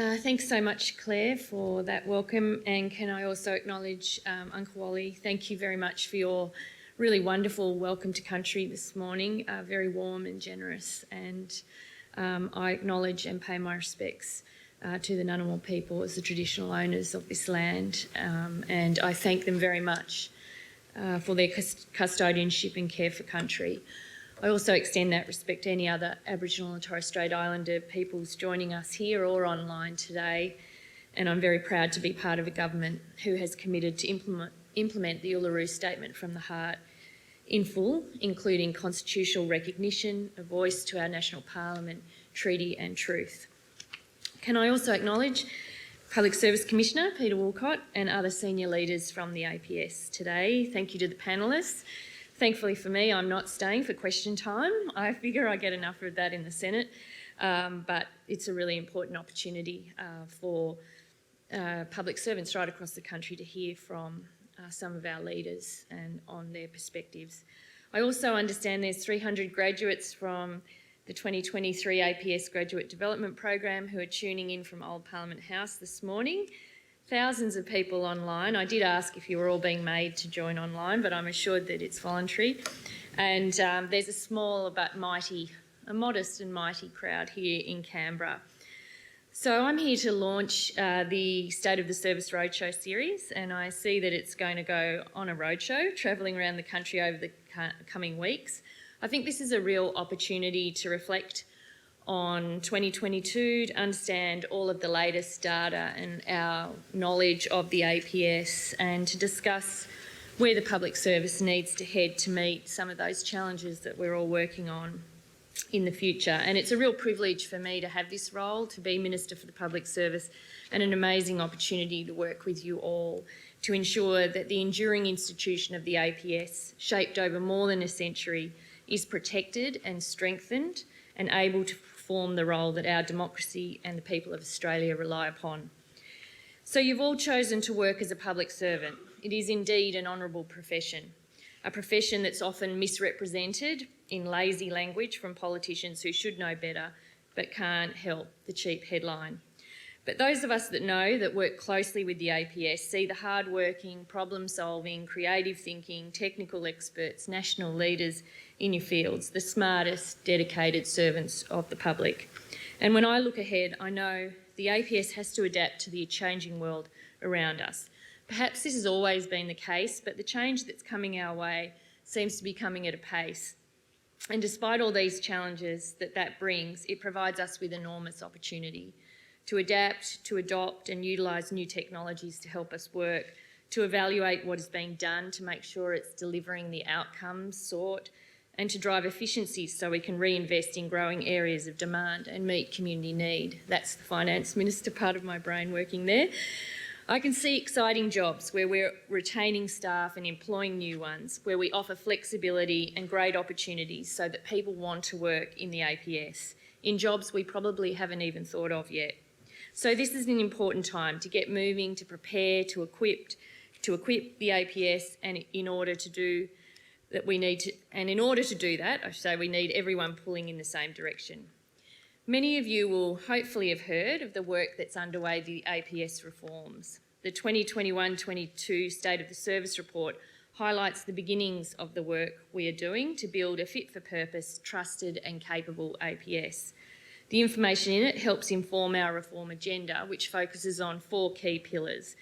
Thanks so much, Claire, for that welcome. And can I also acknowledge Uncle Wally? Thank you very much for your really wonderful welcome to country this morning. Very warm and generous. And I acknowledge and pay my respects to the Ngunnawal people as the traditional owners of this land. And I thank them very much for their custodianship and care for country. I also extend that respect to any other Aboriginal and Torres Strait Islander peoples joining us here or online today, and I'm very proud to be part of a government who has committed to implement the Uluru Statement from the Heart in full, including constitutional recognition, a voice to our National Parliament, treaty and truth. Can I also acknowledge Public Service Commissioner Peter Woolcott and other senior leaders from the APS today. Thank you to the panellists. Thankfully for me, I'm not staying for question time. I figure I get enough of that in the Senate, but it's a really important opportunity for public servants right across the country to hear from some of our leaders and on their perspectives. I also understand there's 300 graduates from the 2023 APS Graduate Development Program who are tuning in from Old Parliament House this morning. Thousands of people online. I did ask if you were all being made to join online, but I'm assured that it's voluntary. And there's a small but a modest and mighty crowd here in Canberra. So I'm here to launch the State of the Service Roadshow series, and I see that it's going to go on a roadshow, travelling around the country over the coming weeks. I think this is a real opportunity to reflect on 2022, to understand all of the latest data and our knowledge of the APS, and to discuss where the public service needs to head to meet some of those challenges that we're all working on in the future. And it's a real privilege for me to have this role, to be Minister for the Public Service, and an amazing opportunity to work with you all to ensure that the enduring institution of the APS, shaped over more than a century, is protected and strengthened and able to perform the role that our democracy and the people of Australia rely upon. So you've all chosen to work as a public servant. It is indeed an honourable profession, a profession that's often misrepresented in lazy language from politicians who should know better but can't help the cheap headline. But those of us that know, that work closely with the APS, see the hard-working, problem-solving, creative thinking, technical experts, national leaders in your fields, the smartest, dedicated servants of the public. And when I look ahead, I know the APS has to adapt to the changing world around us. Perhaps this has always been the case, but the change that's coming our way seems to be coming at a pace. And despite all these challenges that brings, it provides us with enormous opportunity to adapt, to adopt and utilise new technologies to help us work, to evaluate what is being done to make sure it's delivering the outcomes sought, and to drive efficiencies so we can reinvest in growing areas of demand and meet community need. That's the Finance Minister part of my brain working there. I can see exciting jobs where we're retaining staff and employing new ones, where we offer flexibility and great opportunities so that people want to work in the APS, in jobs we probably haven't even thought of yet. So this is an important time to get moving, to prepare, to equip the APS, and in order to do that, we need everyone pulling in the same direction. Many of you will hopefully have heard of the work that's underway with the APS reforms. The 2021-22 State of the Service report highlights the beginnings of the work we are doing to build a fit-for-purpose, trusted and capable APS. The information in it helps inform our reform agenda, which focuses on 4 key pillars.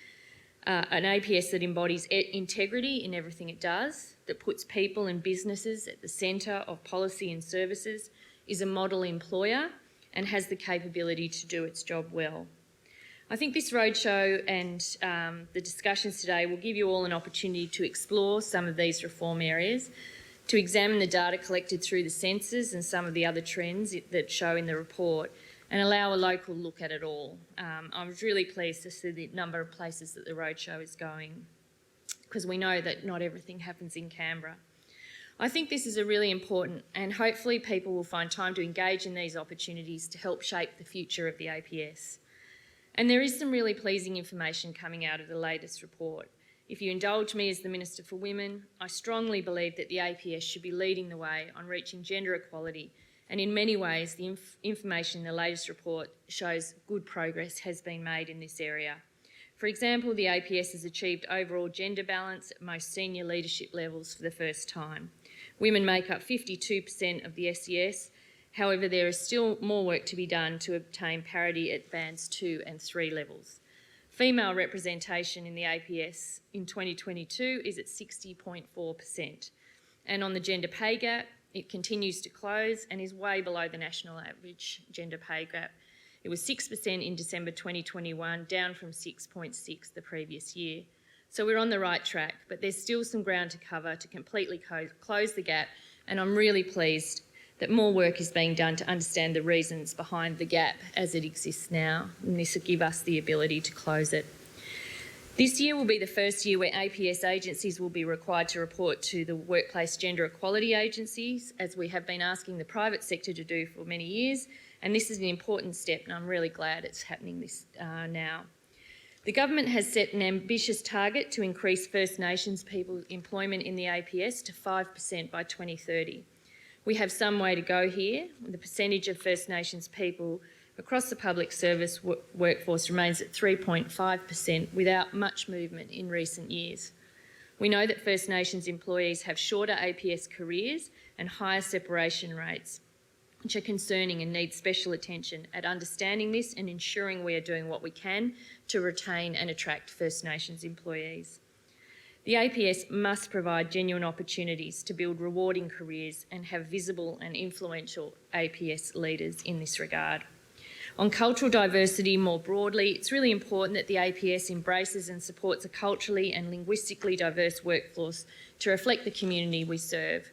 An APS that embodies integrity in everything it does, that puts people and businesses at the centre of policy and services, is a model employer and has the capability to do its job well. I think this roadshow and the discussions today will give you all an opportunity to explore some of these reform areas, to examine the data collected through the census and some of the other trends that show in the report, and allow a local look at it all. I was really pleased to see the number of places that the roadshow is going, because we know that not everything happens in Canberra. I think this is a really important, and hopefully people will find time to engage in these opportunities to help shape the future of the APS. And there is some really pleasing information coming out of the latest report. If you indulge me as the Minister for Women, I strongly believe that the APS should be leading the way on reaching gender equality And in many ways, the information in the latest report shows good progress has been made in this area. For example, the APS has achieved overall gender balance at most senior leadership levels for the first time. Women make up 52% of the SES. However, there is still more work to be done to obtain parity at bands 2 and 3 levels. Female representation in the APS in 2022 is at 60.4%. And on the gender pay gap, it continues to close and is way below the national average gender pay gap. It was 6% in December 2021, down from 6.6% the previous year. So we're on the right track, but there's still some ground to cover to completely close the gap, and I'm really pleased that more work is being done to understand the reasons behind the gap as it exists now, and this will give us the ability to close it. This year will be the first year where APS agencies will be required to report to the workplace gender equality agencies, as we have been asking the private sector to do for many years, and this is an important step, and I'm really glad it's happening now. The government has set an ambitious target to increase First Nations people's employment in the APS to 5% by 2030. We have some way to go here. The percentage of First Nations people across the public service workforce remains at 3.5% without much movement in recent years. We know that First Nations employees have shorter APS careers and higher separation rates, which are concerning and need special attention at understanding this and ensuring we are doing what we can to retain and attract First Nations employees. The APS must provide genuine opportunities to build rewarding careers and have visible and influential APS leaders in this regard. On cultural diversity more broadly, it's really important that the APS embraces and supports a culturally and linguistically diverse workforce to reflect the community we serve.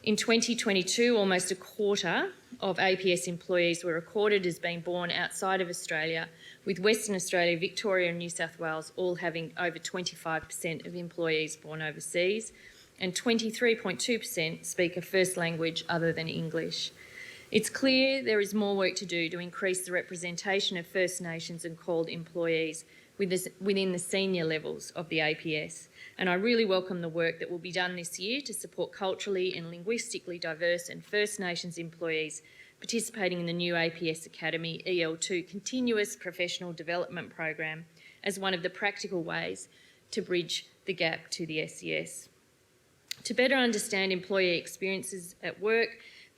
In 2022, almost a quarter of APS employees were recorded as being born outside of Australia, with Western Australia, Victoria and New South Wales all having over 25% of employees born overseas, and 23.2% speak a first language other than English. It's clear there is more work to do to increase the representation of First Nations and called employees within the senior levels of the APS, and I really welcome the work that will be done this year to support culturally and linguistically diverse and First Nations employees participating in the new APS Academy EL2 Continuous Professional Development Program as one of the practical ways to bridge the gap to the SES. To better understand employee experiences at work,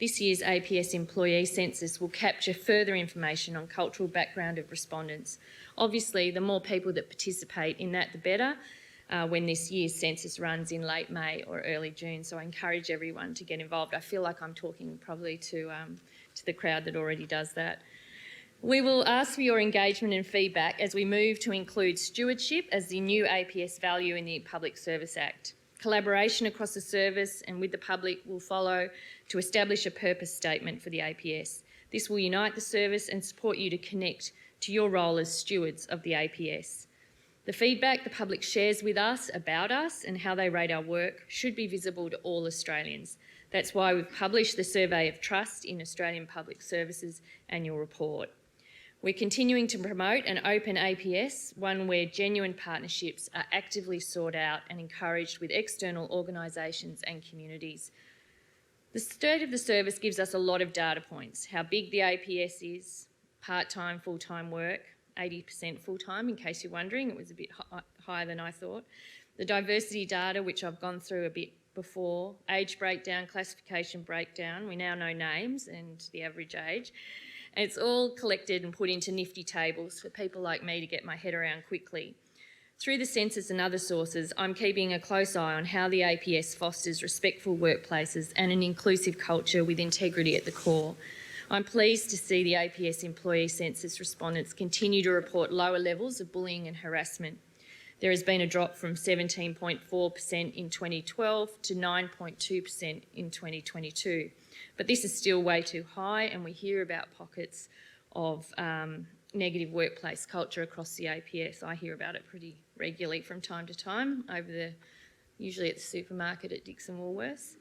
this year's APS employee census will capture further information on cultural background of respondents. Obviously, the more people that participate in that, the better, when this year's census runs in late May or early June. So I encourage everyone to get involved. I feel like I'm talking probably to the crowd that already does that. We will ask for your engagement and feedback as we move to include stewardship as the new APS value in the Public Service Act. Collaboration across the service and with the public will follow to establish a purpose statement for the APS. This will unite the service and support you to connect to your role as stewards of the APS. The feedback the public shares with us about us and how they rate our work should be visible to all Australians. That's why we've published the Survey of Trust in Australian Public Services annual report. We're continuing to promote an open APS, one where genuine partnerships are actively sought out and encouraged with external organisations and communities. The state of the service gives us a lot of data points: how big the APS is, part-time, full-time work, 80% full-time, in case you're wondering. It was a bit higher than I thought. The diversity data, which I've gone through a bit before, age breakdown, classification breakdown. We now know names and the average age. And it's all collected and put into nifty tables for people like me to get my head around quickly. Through the census and other sources, I'm keeping a close eye on how the APS fosters respectful workplaces and an inclusive culture with integrity at the core. I'm pleased to see the APS employee census respondents continue to report lower levels of bullying and harassment. There has been a drop from 17.4% in 2012 to 9.2% in 2022. But this is still way too high, and we hear about pockets of negative workplace culture across the APS. I hear about it pretty regularly from time to time, usually at the supermarket at Dixon Woolworths.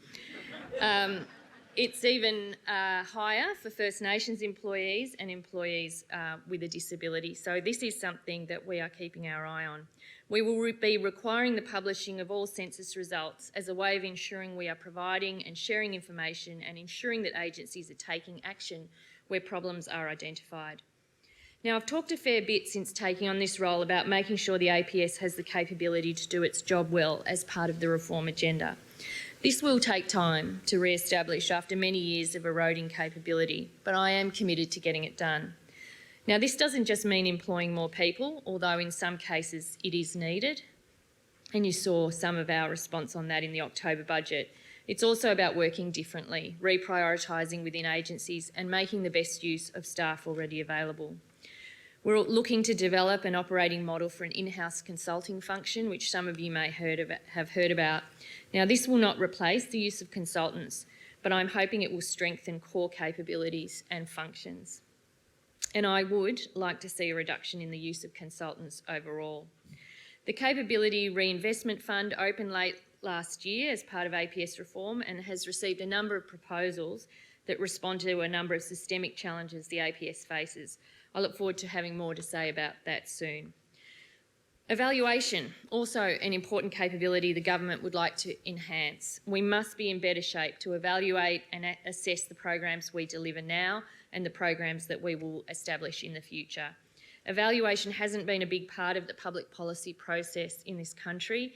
it's even higher for First Nations employees and employees with a disability. So this is something that we are keeping our eye on. We will be requiring the publishing of all census results as a way of ensuring we are providing and sharing information and ensuring that agencies are taking action where problems are identified. Now, I've talked a fair bit since taking on this role about making sure the APS has the capability to do its job well as part of the reform agenda. This will take time to re-establish after many years of eroding capability, but I am committed to getting it done. Now, this doesn't just mean employing more people, although in some cases it is needed, and you saw some of our response on that in the October budget. It's also about working differently, reprioritising within agencies and making the best use of staff already available. We're looking to develop an operating model for an in-house consulting function, which some of you may have heard about. Now, this will not replace the use of consultants, but I'm hoping it will strengthen core capabilities and functions. And I would like to see a reduction in the use of consultants overall. The Capability Reinvestment Fund opened late last year as part of APS reform and has received a number of proposals that respond to a number of systemic challenges the APS faces. I look forward to having more to say about that soon. Evaluation, also an important capability the government would like to enhance. We must be in better shape to evaluate and assess the programs we deliver now and the programs that we will establish in the future. Evaluation hasn't been a big part of the public policy process in this country,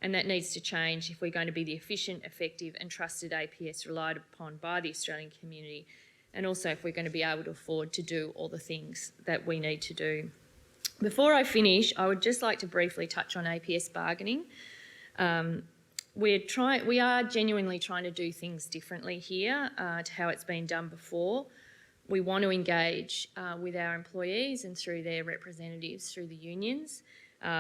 and that needs to change if we're going to be the efficient, effective and trusted APS relied upon by the Australian community, and also if we're going to be able to afford to do all the things that we need to do. Before I finish, I would just like to briefly touch on APS bargaining. We are genuinely trying to do things differently here to how it's been done before. We want to engage with our employees and through their representatives, through the unions.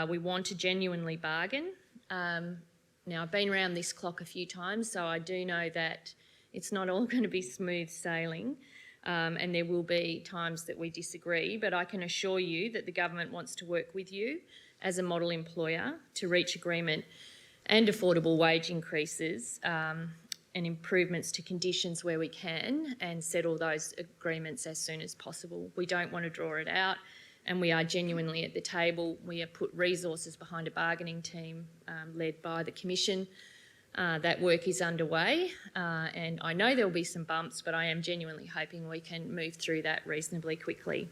We want to genuinely bargain. Now, I've been around this clock a few times, so I do know that it's not all going to be smooth sailing. And there will be times that we disagree, but I can assure you that the government wants to work with you as a model employer to reach agreement and affordable wage increases and improvements to conditions where we can and settle those agreements as soon as possible. We don't want to draw it out, and we are genuinely at the table. We have put resources behind a bargaining team led by the Commission. That work is underway and I know there will be some bumps, but I am genuinely hoping we can move through that reasonably quickly.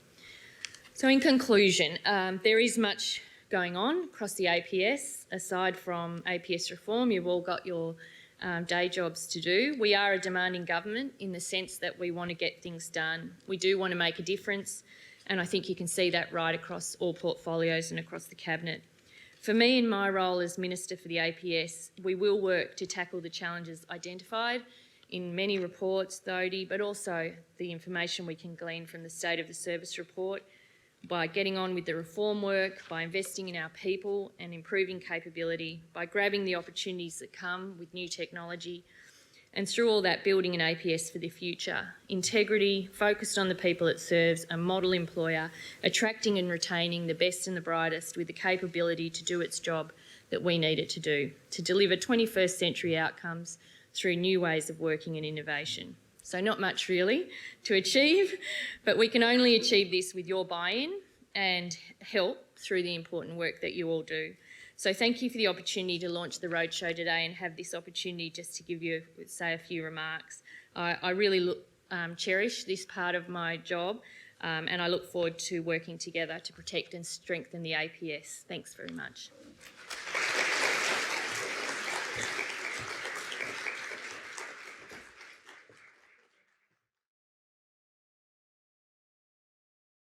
So in conclusion, there is much going on across the APS. Aside from APS reform, you've all got your day jobs to do. We are a demanding government in the sense that we want to get things done. We do want to make a difference, and I think you can see that right across all portfolios and across the Cabinet. For me, in my role as Minister for the APS, we will work to tackle the challenges identified in many reports, the ODI, but also the information we can glean from the State of the Service report by getting on with the reform work, by investing in our people and improving capability, by grabbing the opportunities that come with new technology, and through all that building an APS for the future. Integrity, focused on the people it serves, a model employer, attracting and retaining the best and the brightest with the capability to do its job that we need it to do, to deliver 21st century outcomes through new ways of working and innovation. So not much really to achieve, but we can only achieve this with your buy-in and help through the important work that you all do. So thank you for the opportunity to launch the Roadshow today and have this opportunity just to give you, say, a few remarks. I really cherish this part of my job and I look forward to working together to protect and strengthen the APS. Thanks very much.